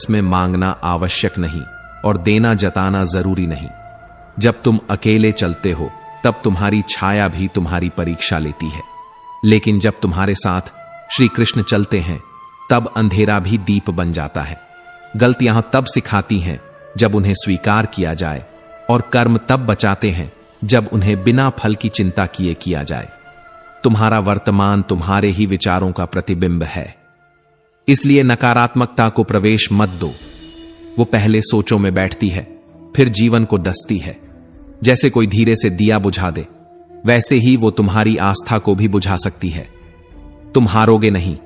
इसमें मांगना आवश्यक नहीं और देना जताना जरूरी नहीं। जब तुम अकेले चलते हो तब तुम्हारी छाया भी तुम्हारी परीक्षा लेती है, लेकिन जब तुम्हारे साथ श्री कृष्ण चलते हैं तब अंधेरा भी दीप बन जाता है। गलतियां तब सिखाती हैं जब उन्हें स्वीकार किया जाए, और कर्म तब बचाते हैं जब उन्हें बिना फल की चिंता किए किया जाए। तुम्हारा वर्तमान तुम्हारे ही विचारों का प्रतिबिंब है, इसलिए नकारात्मकता को प्रवेश मत दो। वो पहले सोचों में बैठती है, फिर जीवन को डसती है। जैसे कोई धीरे से दिया बुझा दे, वैसे ही वो तुम्हारी आस्था को भी बुझा सकती है। तुम हारोगे नहीं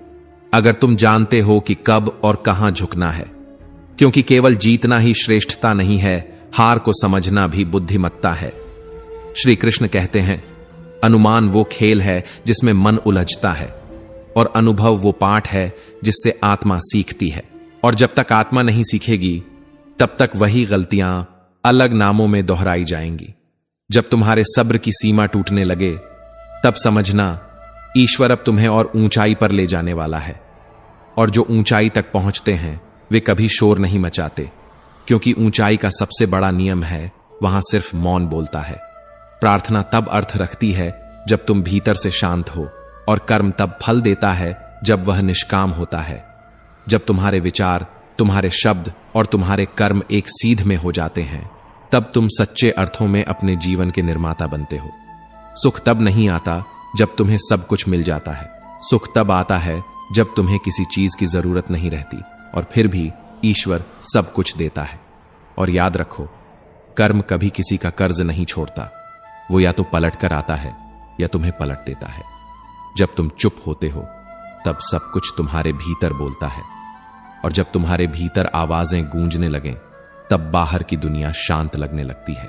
अगर तुम जानते हो कि कब और कहां झुकना है, क्योंकि केवल जीतना ही श्रेष्ठता नहीं है, हार को समझना भी बुद्धिमत्ता है। श्री कृष्ण कहते हैं, अनुमान वो खेल है जिसमें मन उलझता है, और अनुभव वो पाठ है जिससे आत्मा सीखती है। और जब तक आत्मा नहीं सीखेगी तब तक वही गलतियां अलग नामों में दोहराई जाएंगी। जब तुम्हारे सब्र की सीमा टूटने लगे तब समझना ईश्वर अब तुम्हें और ऊंचाई पर ले जाने वाला है। और जो ऊंचाई तक पहुंचते हैं वे कभी शोर नहीं मचाते, क्योंकि ऊंचाई का सबसे बड़ा नियम है वहां सिर्फ मौन बोलता है। प्रार्थना तब अर्थ रखती है जब तुम भीतर से शांत हो, और कर्म तब फल देता है जब वह निष्काम होता है। जब तुम्हारे विचार, तुम्हारे शब्द और तुम्हारे कर्म एक सीध में हो जाते हैं तब तुम सच्चे अर्थों में अपने जीवन के निर्माता बनते हो। सुख तब नहीं आता जब तुम्हें सब कुछ मिल जाता है। सुख तब आता है जब तुम्हें किसी चीज की जरूरत नहीं रहती, और फिर भी ईश्वर सब कुछ देता है। और याद रखो, कर्म कभी किसी का कर्ज नहीं छोड़ता। वो या तो पलट कर आता है या तुम्हें पलट देता है। जब तुम चुप होते हो तब सब कुछ तुम्हारे भीतर बोलता है, और जब तुम्हारे भीतर आवाजें गूंजने लगें तब बाहर की दुनिया शांत लगने लगती है।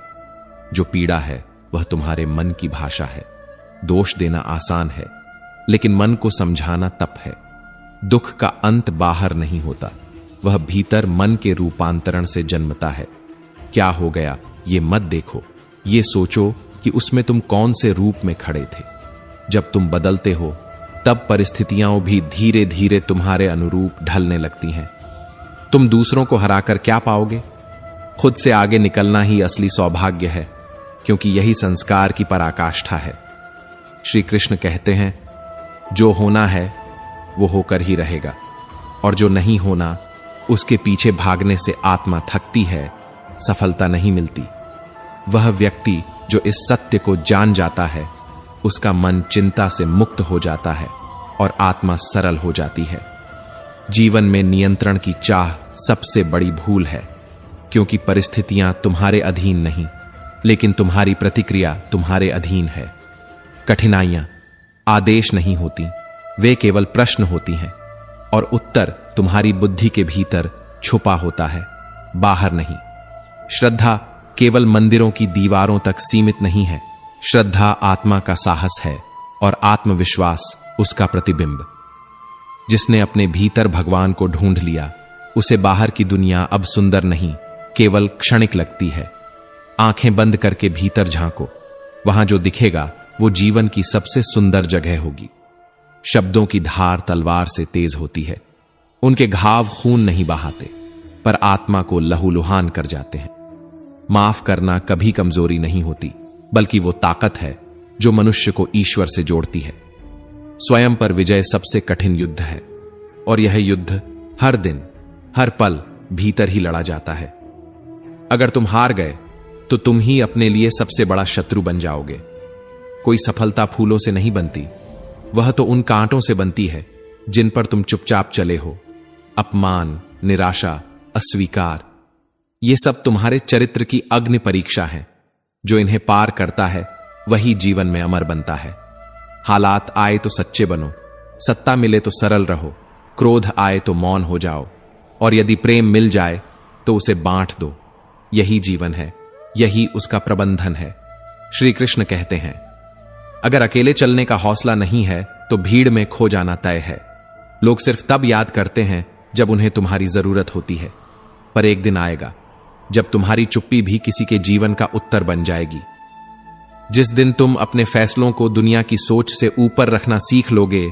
जो पीड़ा है वह तुम्हारे मन की भाषा है। दोष देना आसान है, लेकिन मन को समझाना तप है। दुख का अंत बाहर नहीं होता, वह भीतर मन के रूपांतरण से जन्मता है। क्या हो गया ये मत देखो, ये सोचो कि उसमें तुम कौन से रूप में खड़े थे। जब तुम बदलते हो तब परिस्थितियां भी धीरे धीरे तुम्हारे अनुरूप ढलने लगती हैं। तुम दूसरों को हराकर क्या पाओगे? खुद से आगे निकलना ही असली सौभाग्य है, क्योंकि यही संस्कार की पराकाष्ठा है। श्री कृष्ण कहते हैं, जो होना है वो होकर ही रहेगा, और जो नहीं होना उसके पीछे भागने से आत्मा थकती है, सफलता नहीं मिलती। वह व्यक्ति जो इस सत्य को जान जाता है, उसका मन चिंता से मुक्त हो जाता है और आत्मा सरल हो जाती है। जीवन में नियंत्रण की चाह सबसे बड़ी भूल है, क्योंकि परिस्थितियां तुम्हारे अधीन नहीं, लेकिन तुम्हारी प्रतिक्रिया तुम्हारे अधीन है। कठिनाइयां आदेश नहीं होती, वे केवल प्रश्न होती हैं, और उत्तर तुम्हारी बुद्धि के भीतर छुपा होता है, बाहर नहीं। श्रद्धा केवल मंदिरों की दीवारों तक सीमित नहीं है। श्रद्धा आत्मा का साहस है, और आत्मविश्वास उसका प्रतिबिंब। जिसने अपने भीतर भगवान को ढूंढ लिया, उसे बाहर की दुनिया अब सुंदर नहीं, केवल क्षणिक लगती है। आंखें बंद करके भीतर झांको, वहां जो दिखेगा वो जीवन की सबसे सुंदर जगह होगी। शब्दों की धार तलवार से तेज होती है, उनके घाव खून नहीं बहाते, पर आत्मा को लहूलुहान कर जाते हैं। माफ करना कभी कमजोरी नहीं होती, बल्कि वो ताकत है जो मनुष्य को ईश्वर से जोड़ती है। स्वयं पर विजय सबसे कठिन युद्ध है, और यह युद्ध हर दिन, हर पल भीतर ही लड़ा जाता है। अगर तुम हार गए तो तुम ही अपने लिए सबसे बड़ा शत्रु बन जाओगे। कोई सफलता फूलों से नहीं बनती, वह तो उन कांटों से बनती है जिन पर तुम चुपचाप चले हो। अपमान, निराशा, अस्वीकार, ये सब तुम्हारे चरित्र की अग्नि परीक्षा है। जो इन्हें पार करता है वही जीवन में अमर बनता है। हालात आए तो सच्चे बनो, सत्ता मिले तो सरल रहो, क्रोध आए तो मौन हो जाओ, और यदि प्रेम मिल जाए तो उसे बांट दो। यही जीवन है, यही उसका प्रबंधन है। श्री कृष्ण कहते हैं, अगर अकेले चलने का हौसला नहीं है तो भीड़ में खो जाना तय है। लोग सिर्फ तब याद करते हैं जब उन्हें तुम्हारी जरूरत होती है, पर एक दिन आएगा जब तुम्हारी चुप्पी भी किसी के जीवन का उत्तर बन जाएगी। जिस दिन तुम अपने फैसलों को दुनिया की सोच से ऊपर रखना सीख लोगे,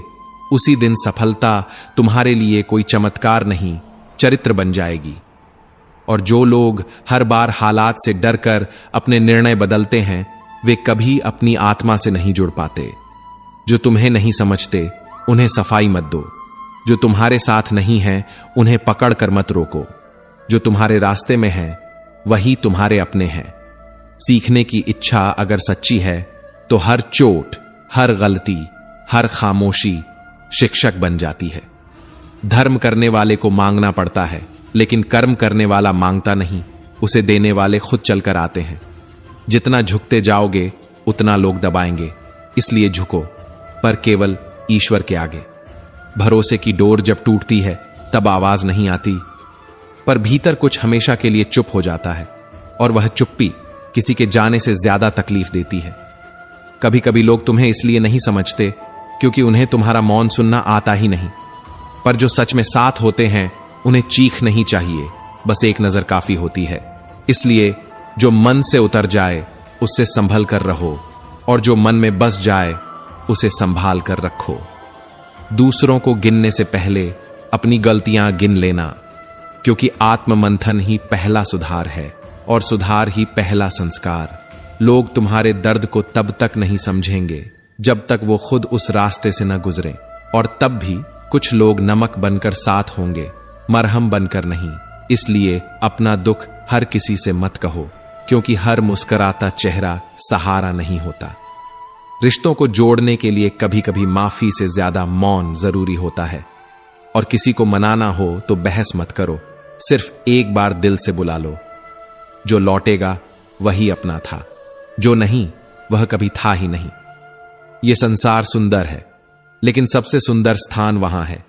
उसी दिन सफलता तुम्हारे लिए कोई चमत्कार नहीं, चरित्र बन जाएगी। और जो लोग हर बार हालात से डरकर अपने निर्णय बदलते हैं, वे कभी अपनी आत्मा से नहीं जुड़ पाते। जो तुम्हें नहीं समझते उन्हें सफाई मत दो, जो तुम्हारे साथ नहीं है उन्हें पकड़ कर मत रोको। जो तुम्हारे रास्ते में है वही तुम्हारे अपने हैं। सीखने की इच्छा अगर सच्ची है तो हर चोट, हर गलती, हर खामोशी शिक्षक बन जाती है। धर्म करने वाले को मांगना पड़ता है, लेकिन कर्म करने वाला मांगता नहीं, उसे देने वाले खुद चलकर आते हैं। जितना झुकते जाओगे उतना लोग दबाएंगे, इसलिए झुको, पर केवल ईश्वर के आगे। भरोसे की डोर जब टूटती है तब आवाज नहीं आती, पर भीतर कुछ हमेशा के लिए चुप हो जाता है, और वह चुप्पी किसी के जाने से ज्यादा तकलीफ देती है। कभी कभी लोग तुम्हें इसलिए नहीं समझते क्योंकि उन्हें तुम्हारा मौन सुनना आता ही नहीं, पर जो सच में साथ होते हैं उन्हें चीख नहीं चाहिए, बस एक नजर काफी होती है। इसलिए जो मन से उतर जाए उससे संभल कर रहो, और जो मन में बस जाए उसे संभाल कर रखो। दूसरों को गिनने से पहले अपनी गलतियां गिन लेना, क्योंकि आत्म मंथन ही पहला सुधार है, और सुधार ही पहला संस्कार। लोग तुम्हारे दर्द को तब तक नहीं समझेंगे जब तक वो खुद उस रास्ते से न गुजरें, और तब भी कुछ लोग नमक बनकर साथ होंगे, मरहम बनकर नहीं। इसलिए अपना दुख हर किसी से मत कहो, क्योंकि हर मुस्कुराता चेहरा सहारा नहीं होता। रिश्तों को जोड़ने के लिए कभी कभी माफी से ज्यादा मौन जरूरी होता है, और किसी को मनाना हो तो बहस मत करो, सिर्फ एक बार दिल से बुला लो। जो लौटेगा वही अपना था, जो नहीं वह कभी था ही नहीं। यह संसार सुंदर है, लेकिन सबसे सुंदर स्थान वहां है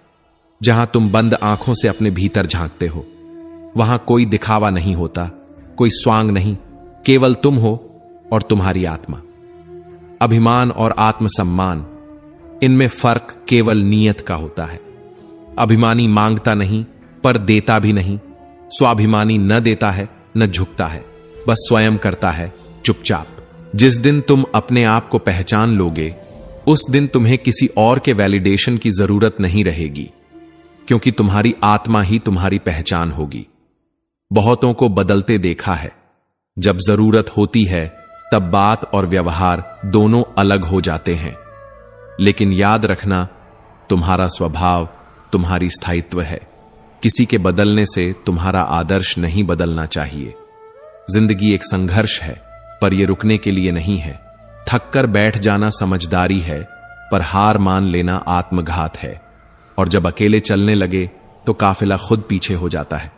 जहां तुम बंद आंखों से अपने भीतर झांकते हो। वहां कोई दिखावा नहीं होता, कोई स्वांग नहीं, केवल तुम हो और तुम्हारी आत्मा। अभिमान और आत्मसम्मान, इनमें फर्क केवल नीयत का होता है। अभिमानी मांगता नहीं पर देता भी नहीं, स्वाभिमानी न देता है न झुकता है, बस स्वयं करता है चुपचाप। जिस दिन तुम अपने आप को पहचान लोगे उस दिन तुम्हें किसी और के वैलिडेशन की जरूरत नहीं रहेगी, क्योंकि तुम्हारी आत्मा ही तुम्हारी पहचान होगी। बहुतों को बदलते देखा है, जब जरूरत होती है तब बात और व्यवहार दोनों अलग हो जाते हैं। लेकिन याद रखना, तुम्हारा स्वभाव तुम्हारी स्थायित्व है। किसी के बदलने से तुम्हारा आदर्श नहीं बदलना चाहिए। जिंदगी एक संघर्ष है, पर यह रुकने के लिए नहीं है। थक कर बैठ जाना समझदारी है, पर हार मान लेना आत्मघात है। और जब अकेले चलने लगे तो काफिला खुद पीछे हो जाता है।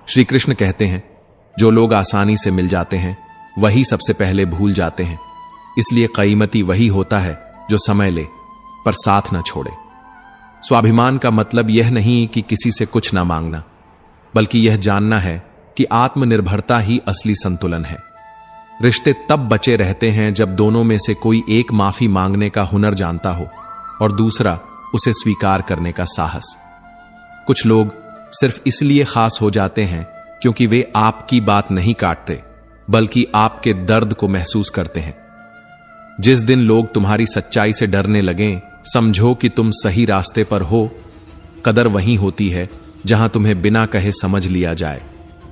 श्री कृष्ण कहते हैं, जो लोग आसानी से मिल जाते हैं वही सबसे पहले भूल जाते हैं। इसलिए कीमती वही होता है जो समय ले पर साथ न छोड़े। स्वाभिमान का मतलब यह नहीं कि किसी से कुछ ना मांगना, बल्कि यह जानना है कि आत्मनिर्भरता ही असली संतुलन है। रिश्ते तब बचे रहते हैं जब दोनों में से कोई एक माफी मांगने का हुनर जानता हो और दूसरा उसे स्वीकार करने का साहस। कुछ लोग सिर्फ इसलिए खास हो जाते हैं क्योंकि वे आपकी बात नहीं काटते, बल्कि आपके दर्द को महसूस करते हैं। जिस दिन लोग तुम्हारी सच्चाई से डरने लगें, समझो कि तुम सही रास्ते पर हो। कदर वहीं होती है जहां तुम्हें बिना कहे समझ लिया जाए,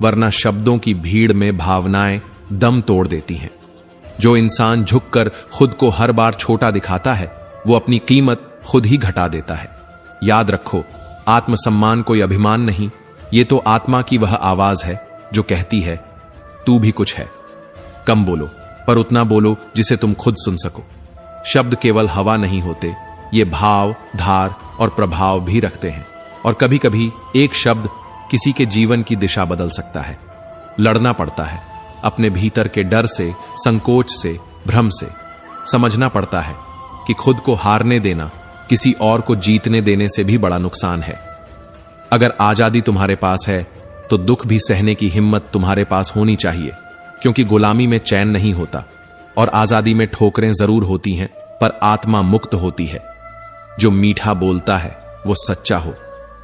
वरना शब्दों की भीड़ में भावनाएं दम तोड़ देती हैं। जो इंसान झुककर खुद को हर बार छोटा दिखाता है, वो अपनी कीमत खुद ही घटा देता है। याद रखो, आत्मसम्मान कोई अभिमान नहीं, ये तो आत्मा की वह आवाज है जो कहती है, तू भी कुछ है। कम बोलो, पर उतना बोलो जिसे तुम खुद सुन सको। शब्द केवल हवा नहीं होते, ये भाव, धार और प्रभाव भी रखते हैं। और कभी कभी एक शब्द किसी के जीवन की दिशा बदल सकता है। लड़ना पड़ता है अपने भीतर के डर से, संकोच से, भ्रम से। समझना पड़ता है कि खुद को हारने देना किसी और को जीतने देने से भी बड़ा नुकसान है। अगर आजादी तुम्हारे पास है तो दुख भी सहने की हिम्मत तुम्हारे पास होनी चाहिए, क्योंकि गुलामी में चैन नहीं होता और आजादी में ठोकरें जरूर होती हैं, पर आत्मा मुक्त होती है। जो मीठा बोलता है वो सच्चा हो,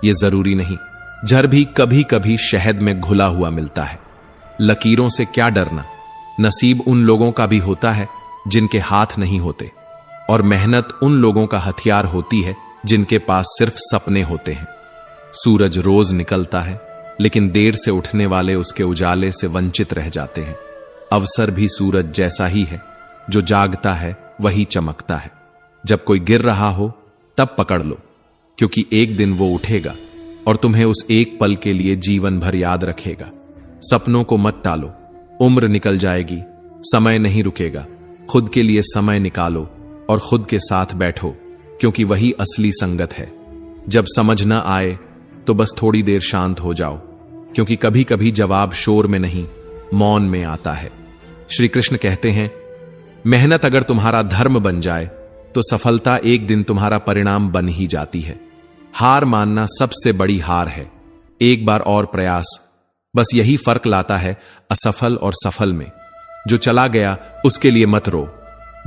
यह जरूरी नहीं। जहर भी कभी कभी शहद में घुला हुआ मिलता है। लकीरों से क्या डरना, नसीब उन लोगों का भी होता है जिनके हाथ नहीं होते, और मेहनत उन लोगों का हथियार होती है जिनके पास सिर्फ सपने होते हैं। सूरज रोज निकलता है, लेकिन देर से उठने वाले उसके उजाले से वंचित रह जाते हैं। अवसर भी सूरज जैसा ही है, जो जागता है वही चमकता है। जब कोई गिर रहा हो तब पकड़ लो, क्योंकि एक दिन वो उठेगा और तुम्हें उस एक पल के लिए जीवन भर याद रखेगा। सपनों को मत टालो, उम्र निकल जाएगी, समय नहीं रुकेगा। खुद के लिए समय निकालो और खुद के साथ बैठो, क्योंकि वही असली संगत है। जब समझ न आए तो बस थोड़ी देर शांत हो जाओ, क्योंकि कभी कभी जवाब शोर में नहीं, मौन में आता है। श्री कृष्ण कहते हैं, मेहनत अगर तुम्हारा धर्म बन जाए तो सफलता एक दिन तुम्हारा परिणाम बन ही जाती है। हार मानना सबसे बड़ी हार है। एक बार और प्रयास, बस यही फर्क लाता है असफल और सफल में। जो चला गया उसके लिए मत रो,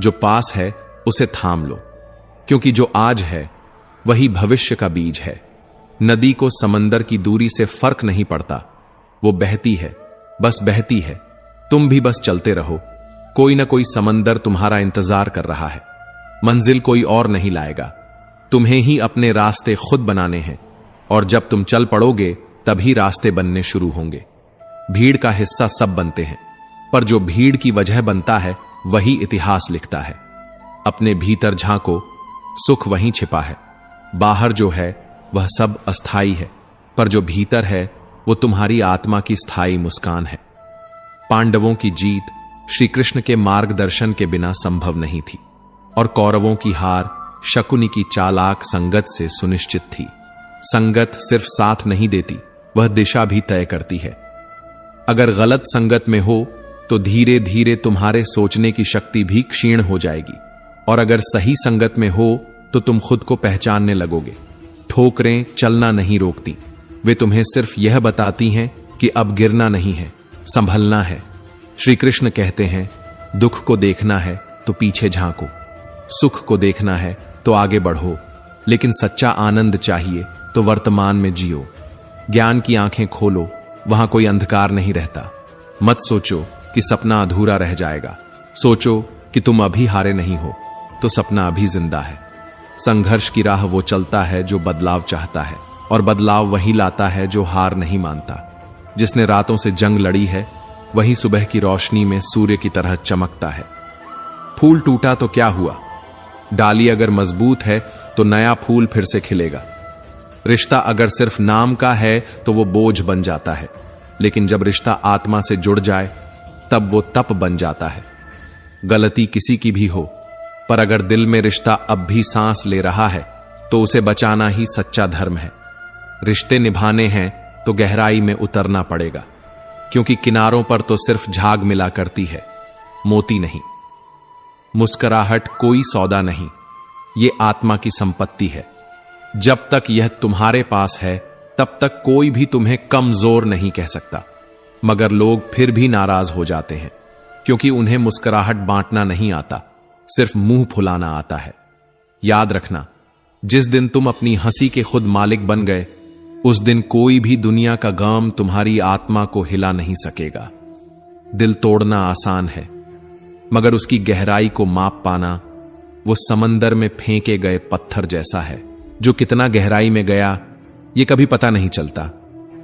जो पास है उसे थाम लो, क्योंकि जो आज है वही भविष्य का बीज है। नदी को समंदर की दूरी से फर्क नहीं पड़ता, वो बहती है, बस बहती है। तुम भी बस चलते रहो, कोई ना कोई समंदर तुम्हारा इंतजार कर रहा है। मंजिल कोई और नहीं लाएगा, तुम्हें ही अपने रास्ते खुद बनाने हैं, और जब तुम चल पड़ोगे तभी रास्ते बनने शुरू होंगे। भीड़ का हिस्सा सब बनते हैं, पर जो भीड़ की वजह बनता है वही इतिहास लिखता है। अपने भीतर झांको, सुख वहीं छिपा है। बाहर जो है वह सब अस्थाई है, पर जो भीतर है वो तुम्हारी आत्मा की स्थायी मुस्कान है। पांडवों की जीत श्री कृष्ण के मार्गदर्शन के बिना संभव नहीं थी, और कौरवों की हार शकुनी की चालाक संगत से सुनिश्चित थी। संगत सिर्फ साथ नहीं देती, वह दिशा भी तय करती है। अगर गलत संगत में हो तो धीरे धीरे तुम्हारे सोचने की शक्ति भी क्षीण हो जाएगी, और अगर सही संगत में हो तो तुम खुद को पहचानने लगोगे। ठोकरें चलना नहीं रोकती, वे तुम्हें सिर्फ यह बताती हैं कि अब गिरना नहीं है, संभलना है। श्री कृष्ण कहते हैं, दुख को देखना है तो पीछे झांको, सुख को देखना है तो आगे बढ़ो, लेकिन सच्चा आनंद चाहिए तो वर्तमान में जियो। ज्ञान की आंखें खोलो, वहां कोई अंधकार नहीं रहता। मत सोचो कि सपना अधूरा रह जाएगा, सोचो कि तुम अभी हारे नहीं हो तो सपना अभी जिंदा है। संघर्ष की राह वो चलता है जो बदलाव चाहता है, और बदलाव वही लाता है जो हार नहीं मानता। जिसने रातों से जंग लड़ी है वही सुबह की रोशनी में सूर्य की तरह चमकता है। फूल टूटा तो क्या हुआ, डाली अगर मजबूत है तो नया फूल फिर से खिलेगा। रिश्ता अगर सिर्फ नाम का है तो वो बोझ बन जाता है, लेकिन जब रिश्ता आत्मा से जुड़ जाए तब वो तप बन जाता है। गलती किसी की भी हो, पर अगर दिल में रिश्ता अब भी सांस ले रहा है तो उसे बचाना ही सच्चा धर्म है। रिश्ते निभाने हैं तो गहराई में उतरना पड़ेगा, क्योंकि किनारों पर तो सिर्फ झाग मिला करती है, मोती नहीं। मुस्कुराहट कोई सौदा नहीं, ये आत्मा की संपत्ति है। जब तक यह तुम्हारे पास है तब तक कोई भी तुम्हें कमजोर नहीं कह सकता। मगर लोग फिर भी नाराज हो जाते हैं, क्योंकि उन्हें मुस्कुराहट बांटना नहीं आता, सिर्फ मुंह फुलाना आता है। याद रखना, जिस दिन तुम अपनी हंसी के खुद मालिक बन गए, उस दिन कोई भी दुनिया का गम तुम्हारी आत्मा को हिला नहीं सकेगा। दिल तोड़ना आसान है, मगर उसकी गहराई को माप पाना वो समंदर में फेंके गए पत्थर जैसा है, जो कितना गहराई में गया ये कभी पता नहीं चलता।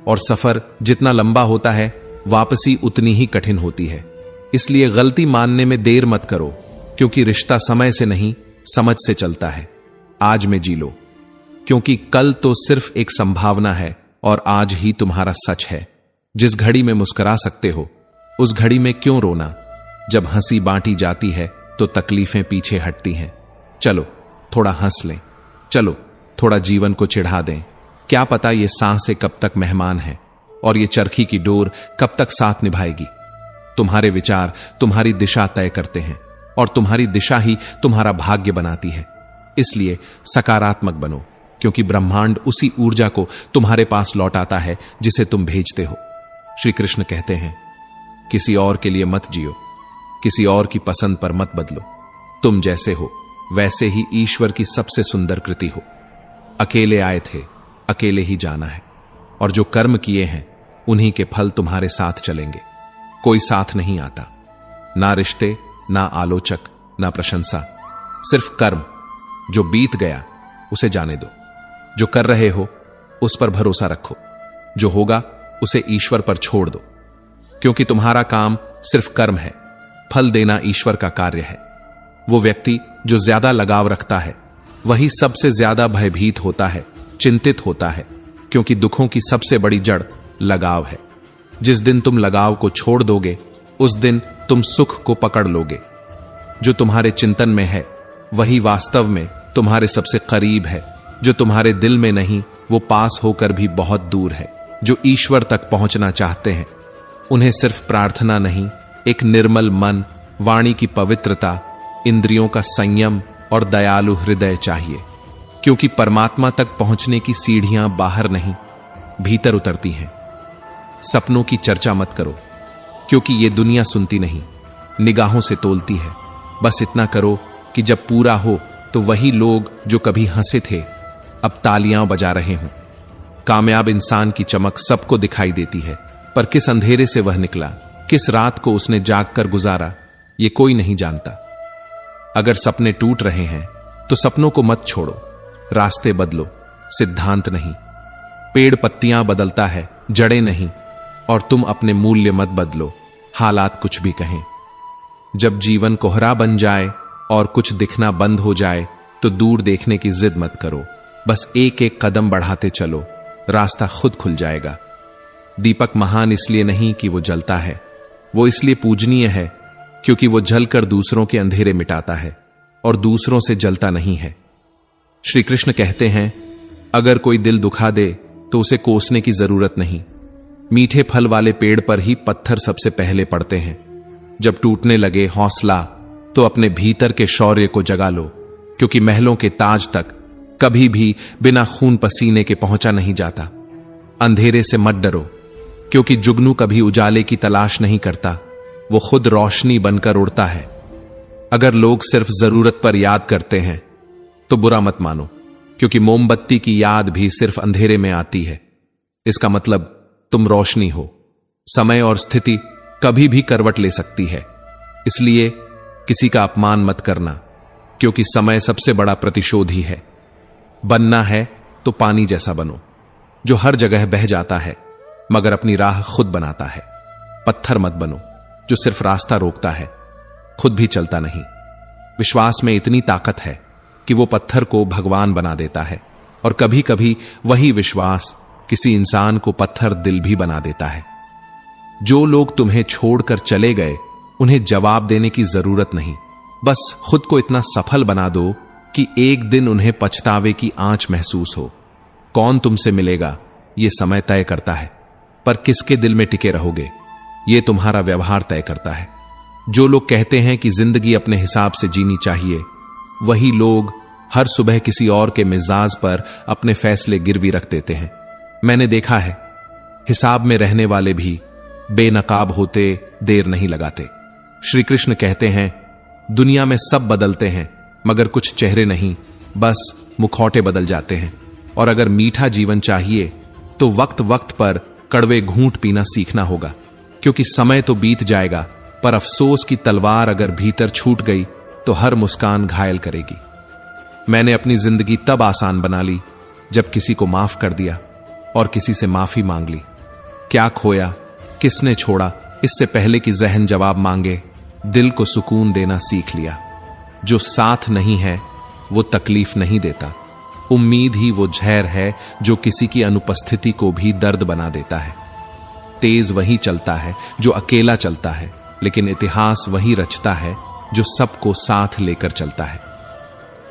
और सफर जितना लंबा होता है वापसी उतनी ही कठिन होती है। इसलिए गलती मानने में देर मत करो, क्योंकि रिश्ता समय से नहीं समझ से चलता है। आज में जी लो, क्योंकि कल तो सिर्फ एक संभावना है और आज ही तुम्हारा सच है। जिस घड़ी में मुस्कुरा सकते हो उस घड़ी में क्यों रोना। जब हंसी बांटी जाती है तो तकलीफें पीछे हटती हैं। चलो थोड़ा हंस लें, चलो थोड़ा जीवन को चिढ़ा दें। क्या पता ये सांसें कब तक मेहमान हैं और ये चरखी की डोर कब तक साथ निभाएगी। तुम्हारे विचार तुम्हारी दिशा तय करते हैं और तुम्हारी दिशा ही तुम्हारा भाग्य बनाती है। इसलिए सकारात्मक बनो, क्योंकि ब्रह्मांड उसी ऊर्जा को तुम्हारे पास लौटाता है जिसे तुम भेजते हो। श्री कृष्ण कहते हैं, किसी और के लिए मत जियो, किसी और की पसंद पर मत बदलो। तुम जैसे हो वैसे ही ईश्वर की सबसे सुंदर कृति हो। अकेले आए थे, अकेले ही जाना है, और जो कर्म किए हैं उन्हीं के फल तुम्हारे साथ चलेंगे। कोई साथ नहीं आता, ना रिश्ते, ना आलोचक, ना प्रशंसा, सिर्फ कर्म। जो बीत गया उसे जाने दो, जो कर रहे हो उस पर भरोसा रखो। जो होगा उसे ईश्वर पर छोड़ दो, क्योंकि तुम्हारा काम सिर्फ कर्म है, फल देना ईश्वर का कार्य है। वो व्यक्ति जो ज्यादा लगाव रखता है वही सबसे ज्यादा भयभीत होता है, चिंतित होता है, क्योंकि दुखों की सबसे बड़ी जड़ लगाव है। जिस दिन तुम लगाव को छोड़ दोगे उस दिन तुम सुख को पकड़ लोगे। जो तुम्हारे चिंतन में है वही वास्तव में तुम्हारे सबसे करीब है। जो तुम्हारे दिल में नहीं वो पास होकर भी बहुत दूर है। जो ईश्वर तक पहुंचना चाहते हैं उन्हें सिर्फ प्रार्थना नहीं, एक निर्मल मन, वाणी की पवित्रता, इंद्रियों का संयम और दयालु हृदय चाहिए, क्योंकि परमात्मा तक पहुंचने की सीढ़ियां बाहर नहीं भीतर उतरती हैं। सपनों की चर्चा मत करो, क्योंकि ये दुनिया सुनती नहीं, निगाहों से तोलती है। बस इतना करो कि जब पूरा हो तो वही लोग जो कभी हंसे थे अब तालियां बजा रहे हों। कामयाब इंसान की चमक सबको दिखाई देती है, पर किस अंधेरे से वह निकला, किस रात को उसने जागकर गुजारा, ये कोई नहीं जानता। अगर सपने टूट रहे हैं तो सपनों को मत छोड़ो, रास्ते बदलो, सिद्धांत नहीं। पेड़ पत्तियां बदलता है, जड़ें नहीं। और तुम अपने मूल्य मत बदलो, हालात कुछ भी कहें। जब जीवन कोहरा बन जाए और कुछ दिखना बंद हो जाए तो दूर देखने की जिद मत करो, बस एक एक कदम बढ़ाते चलो, रास्ता खुद खुल जाएगा। दीपक महान इसलिए नहीं कि वो जलता है, वो इसलिए पूजनीय है क्योंकि वो जलकर दूसरों के अंधेरे मिटाता है और दूसरों से जलता नहीं है। श्री कृष्ण कहते हैं, अगर कोई दिल दुखा दे तो उसे कोसने की जरूरत नहीं। मीठे फल वाले पेड़ पर ही पत्थर सबसे पहले पड़ते हैं। जब टूटने लगे हौसला तो अपने भीतर के शौर्य को जगा लो, क्योंकि महलों के ताज तक कभी भी बिना खून पसीने के पहुंचा नहीं जाता। अंधेरे से मत डरो, क्योंकि जुगनू कभी उजाले की तलाश नहीं करता, वो खुद रोशनी बनकर उड़ता है। अगर लोग सिर्फ जरूरत पर याद करते हैं तो बुरा मत मानो, क्योंकि मोमबत्ती की याद भी सिर्फ अंधेरे में आती है। इसका मतलब तुम रोशनी हो। समय और स्थिति कभी भी करवट ले सकती है, इसलिए किसी का अपमान मत करना, क्योंकि समय सबसे बड़ा प्रतिशोधी है। बनना है तो पानी जैसा बनो, जो हर जगह बह जाता है मगर अपनी राह खुद बनाता है। पत्थर मत बनो जो सिर्फ रास्ता रोकता है, खुद भी चलता नहीं। विश्वास में इतनी ताकत है कि वो पत्थर को भगवान बना देता है, और कभी कभी वही विश्वास किसी इंसान को पत्थर दिल भी बना देता है। जो लोग तुम्हें छोड़कर चले गए उन्हें जवाब देने की जरूरत नहीं, बस खुद को इतना सफल बना दो कि एक दिन उन्हें पछतावे की आंच महसूस हो। कौन तुमसे मिलेगा यह समय तय करता है, पर किसके दिल में टिके रहोगे यह तुम्हारा व्यवहार तय करता है। जो लोग कहते हैं कि जिंदगी अपने हिसाब से जीनी चाहिए, वही लोग हर सुबह किसी और के मिजाज पर अपने फैसले गिरवी रख देते हैं। मैंने देखा है, हिसाब में रहने वाले भी बेनकाब होते देर नहीं लगाते। श्री कृष्ण कहते हैं, दुनिया में सब बदलते हैं मगर कुछ चेहरे नहीं, बस मुखौटे बदल जाते हैं। और अगर मीठा जीवन चाहिए तो वक्त वक्त पर कड़वे घूंट पीना सीखना होगा, क्योंकि समय तो बीत जाएगा, पर अफसोस की तलवार अगर भीतर छूट गई तो हर मुस्कान घायल करेगी। मैंने अपनी जिंदगी तब आसान बना ली जब किसी को माफ कर दिया और किसी से माफी मांग ली। क्या खोया, किसने छोड़ा, इससे पहले कि जहन जवाब मांगे, दिल को सुकून देना सीख लिया। जो साथ नहीं है वो तकलीफ नहीं देता, उम्मीद ही वो जहर है जो किसी की अनुपस्थिति को भी दर्द बना देता है। तेज वही चलता है जो अकेला चलता है, लेकिन इतिहास वही रचता है जो सबको साथ लेकर चलता है।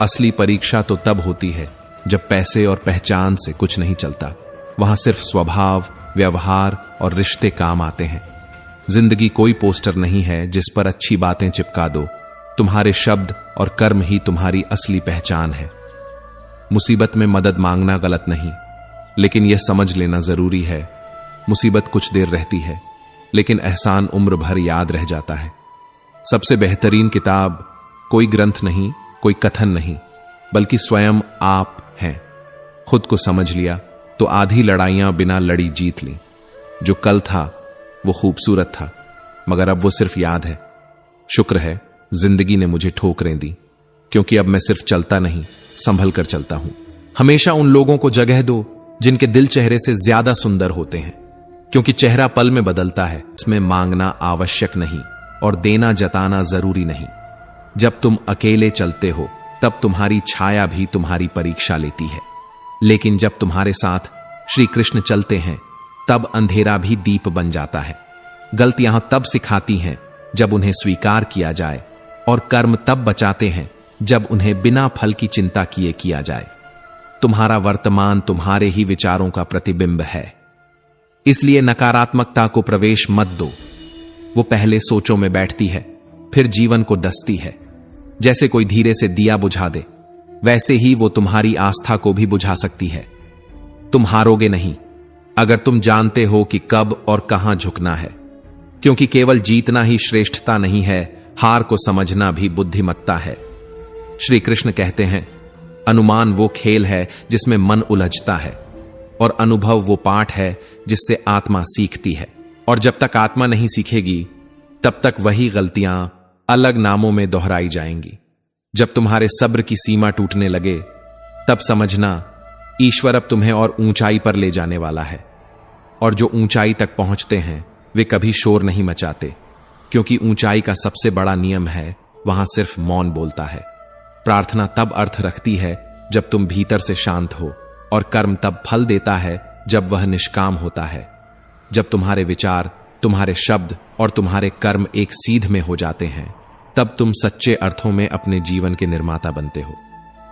असली परीक्षा तो तब होती है जब पैसे और पहचान से कुछ नहीं चलता, वहां सिर्फ स्वभाव, व्यवहार और रिश्ते काम आते हैं। जिंदगी कोई पोस्टर नहीं है जिस पर अच्छी बातें चिपका दो, तुम्हारे शब्द और कर्म ही तुम्हारी असली पहचान है। मुसीबत में मदद मांगना गलत नहीं, लेकिन यह समझ लेना जरूरी है, मुसीबत कुछ देर रहती है लेकिन एहसान उम्र भर याद रह जाता है। सबसे बेहतरीन किताब कोई ग्रंथ नहीं, कोई कथन नहीं, बल्कि स्वयं आप हैं। खुद को समझ लिया तो आधी लड़ाइयां बिना लड़ी जीत ली। जो कल था वो खूबसूरत था, मगर अब वो सिर्फ याद है। शुक्र है जिंदगी ने मुझे ठोकरें दी, क्योंकि अब मैं सिर्फ चलता नहीं, संभल कर चलता हूं। हमेशा उन लोगों को जगह दो जिनके दिल चेहरे से ज्यादा सुंदर होते हैं, क्योंकि चेहरा पल में बदलता है। इसमें मांगना आवश्यक नहीं और देना जताना जरूरी नहीं। जब तुम अकेले चलते हो तब तुम्हारी छाया भी तुम्हारी परीक्षा लेती है, लेकिन जब तुम्हारे साथ श्री कृष्ण चलते हैं तब अंधेरा भी दीप बन जाता है। गलतियां तब सिखाती हैं जब उन्हें स्वीकार किया जाए, और कर्म तब बचाते हैं जब उन्हें बिना फल की चिंता किए किया जाए। तुम्हारा वर्तमान तुम्हारे ही विचारों का प्रतिबिंब है, इसलिए नकारात्मकता को प्रवेश मत दो। वो पहले सोचों में बैठती है, फिर जीवन को डसती है। जैसे कोई धीरे से दिया बुझा दे, वैसे ही वो तुम्हारी आस्था को भी बुझा सकती है। तुम हारोगे नहीं अगर तुम जानते हो कि कब और कहां झुकना है, क्योंकि केवल जीतना ही श्रेष्ठता नहीं है, हार को समझना भी बुद्धिमत्ता है। श्री कृष्ण कहते हैं, अनुमान वो खेल है जिसमें मन उलझता है, और अनुभव वो पाठ है जिससे आत्मा सीखती है। और जब तक आत्मा नहीं सीखेगी तब तक वही गलतियां अलग नामों में दोहराई जाएंगी। जब तुम्हारे सब्र की सीमा टूटने लगे तब समझना ईश्वर अब तुम्हें और ऊंचाई पर ले जाने वाला है। और जो ऊंचाई तक पहुंचते हैं वे कभी शोर नहीं मचाते, क्योंकि ऊंचाई का सबसे बड़ा नियम है, वहां सिर्फ मौन बोलता है। प्रार्थना तब अर्थ रखती है जब तुम भीतर से शांत हो, और कर्म तब फल देता है जब वह निष्काम होता है। जब तुम्हारे विचार, तुम्हारे शब्द और तुम्हारे कर्म एक सीध में हो जाते हैं, तब तुम सच्चे अर्थों में अपने जीवन के निर्माता बनते हो।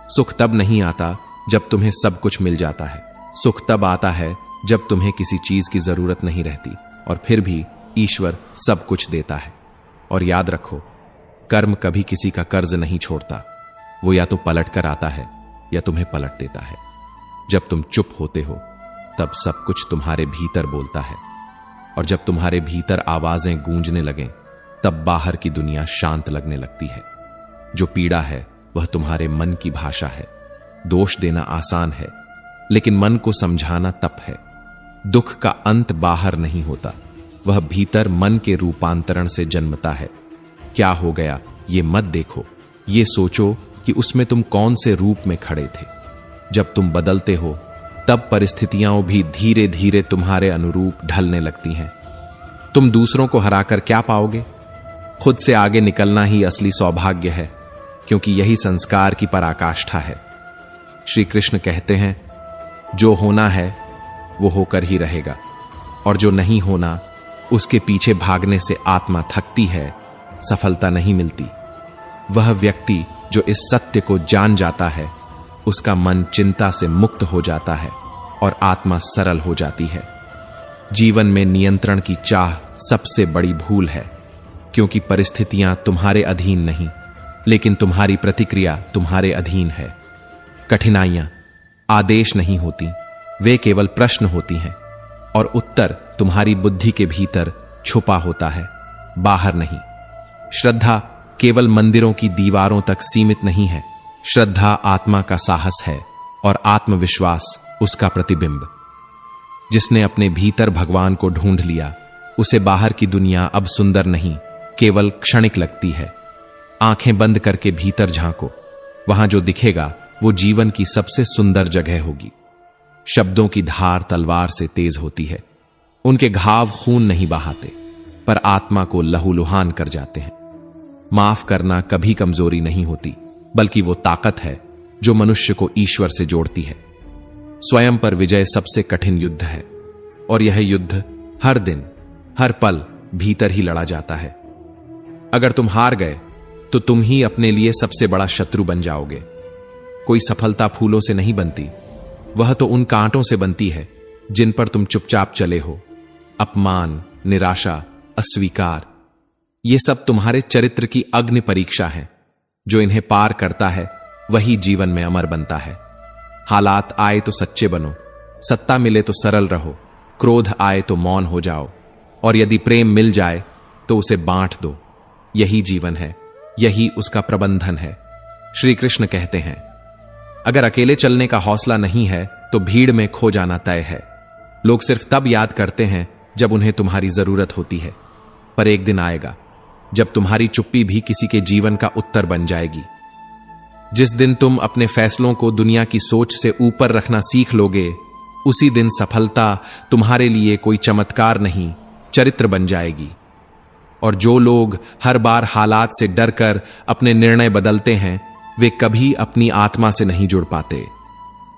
सुख तब नहीं आता जब तुम्हें सब कुछ मिल जाता है। सुख तब आता है जब तुम्हें किसी चीज की जरूरत नहीं रहती, और फिर भी ईश्वर सब कुछ देता है। और याद रखो, कर्म कभी किसी का कर्ज नहीं छोड़ता। वो या तो पलट कर आता है या तुम्हें पलट देता है। जब तुम चुप होते हो तब सब कुछ तुम्हारे भीतर बोलता है, और जब तुम्हारे भीतर आवाजें गूंजने लगें तब बाहर की दुनिया शांत लगने लगती है। जो पीड़ा है वह तुम्हारे मन की भाषा है। दोष देना आसान है, लेकिन मन को समझाना तप है। दुख का अंत बाहर नहीं होता, वह भीतर मन के रूपांतरण से जन्मता है। क्या हो गया ये मत देखो, ये सोचो कि उसमें तुम कौन से रूप में खड़े थे। जब तुम बदलते हो तब परिस्थितियां भी धीरे धीरे तुम्हारे अनुरूप ढलने लगती हैं। तुम दूसरों को हराकर क्या पाओगे? खुद से आगे निकलना ही असली सौभाग्य है, क्योंकि यही संस्कार की पराकाष्ठा है। श्री कृष्ण कहते हैं, जो होना है वो होकर ही रहेगा, और जो नहीं होना उसके पीछे भागने से आत्मा थकती है, सफलता नहीं मिलती। वह व्यक्ति जो इस सत्य को जान जाता है, उसका मन चिंता से मुक्त हो जाता है और आत्मा सरल हो जाती है। जीवन में नियंत्रण की चाह सबसे बड़ी भूल है, क्योंकि परिस्थितियां तुम्हारे अधीन नहीं, लेकिन तुम्हारी प्रतिक्रिया तुम्हारे अधीन है। कठिनाइयां आदेश नहीं होती, वे केवल प्रश्न होती हैं, और उत्तर तुम्हारी बुद्धि के भीतर छुपा होता है, बाहर नहीं। श्रद्धा केवल मंदिरों की दीवारों तक सीमित नहीं है। श्रद्धा आत्मा का साहस है, और आत्मविश्वास उसका प्रतिबिंब। जिसने अपने भीतर भगवान को ढूंढ लिया, उसे बाहर की दुनिया अब सुंदर नहीं, केवल क्षणिक लगती है। आंखें बंद करके भीतर झांको, वहां जो दिखेगा वो जीवन की सबसे सुंदर जगह होगी। शब्दों की धार तलवार से तेज होती है, उनके घाव खून नहीं बहाते, पर आत्मा को लहूलुहान कर जाते हैं। माफ करना कभी कमजोरी नहीं होती, बल्कि वो ताकत है जो मनुष्य को ईश्वर से जोड़ती है। स्वयं पर विजय सबसे कठिन युद्ध है, और यह युद्ध हर दिन हर पल भीतर ही लड़ा जाता है। अगर तुम हार गए तो तुम ही अपने लिए सबसे बड़ा शत्रु बन जाओगे। कोई सफलता फूलों से नहीं बनती, वह तो उन कांटों से बनती है जिन पर तुम चुपचाप चले हो। अपमान, निराशा, अस्वीकार, ये सब तुम्हारे चरित्र की अग्नि परीक्षा है। जो इन्हें पार करता है वही जीवन में अमर बनता है। हालात आए तो सच्चे बनो, सत्ता मिले तो सरल रहो, क्रोध आए तो मौन हो जाओ, और यदि प्रेम मिल जाए तो उसे बांट दो। यही जीवन है, यही उसका प्रबंधन है। श्री कृष्ण कहते हैं, अगर अकेले चलने का हौसला नहीं है तो भीड़ में खो जाना तय है। लोग सिर्फ तब याद करते हैं जब उन्हें तुम्हारी जरूरत होती है, पर एक दिन आएगा जब तुम्हारी चुप्पी भी किसी के जीवन का उत्तर बन जाएगी। जिस दिन तुम अपने फैसलों को दुनिया की सोच से ऊपर रखना सीख लोगे, उसी दिन सफलता तुम्हारे लिए कोई चमत्कार नहीं, चरित्र बन जाएगी। और जो लोग हर बार हालात से डरकर अपने निर्णय बदलते हैं, वे कभी अपनी आत्मा से नहीं जुड़ पाते।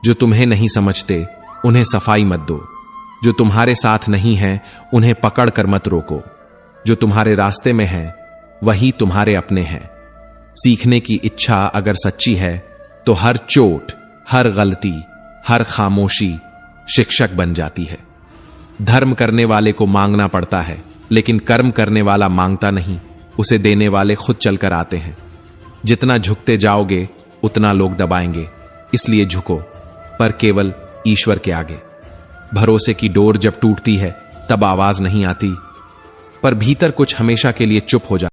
जो तुम्हें नहीं समझते उन्हें सफाई मत दो, जो तुम्हारे साथ नहीं है उन्हें पकड़ कर मत रोको। जो तुम्हारे रास्ते में है वही तुम्हारे अपने हैं। सीखने की इच्छा अगर सच्ची है तो हर चोट, हर गलती, हर खामोशी शिक्षक बन जाती है। धर्म करने वाले को मांगना पड़ता है, लेकिन कर्म करने वाला मांगता नहीं, उसे देने वाले खुद चलकर आते हैं। जितना झुकते जाओगे उतना लोग दबाएंगे, इसलिए झुको, पर केवल ईश्वर के आगे। भरोसे की डोर जब टूटती है तब आवाज नहीं आती, पर भीतर कुछ हमेशा के लिए चुप हो जाता है।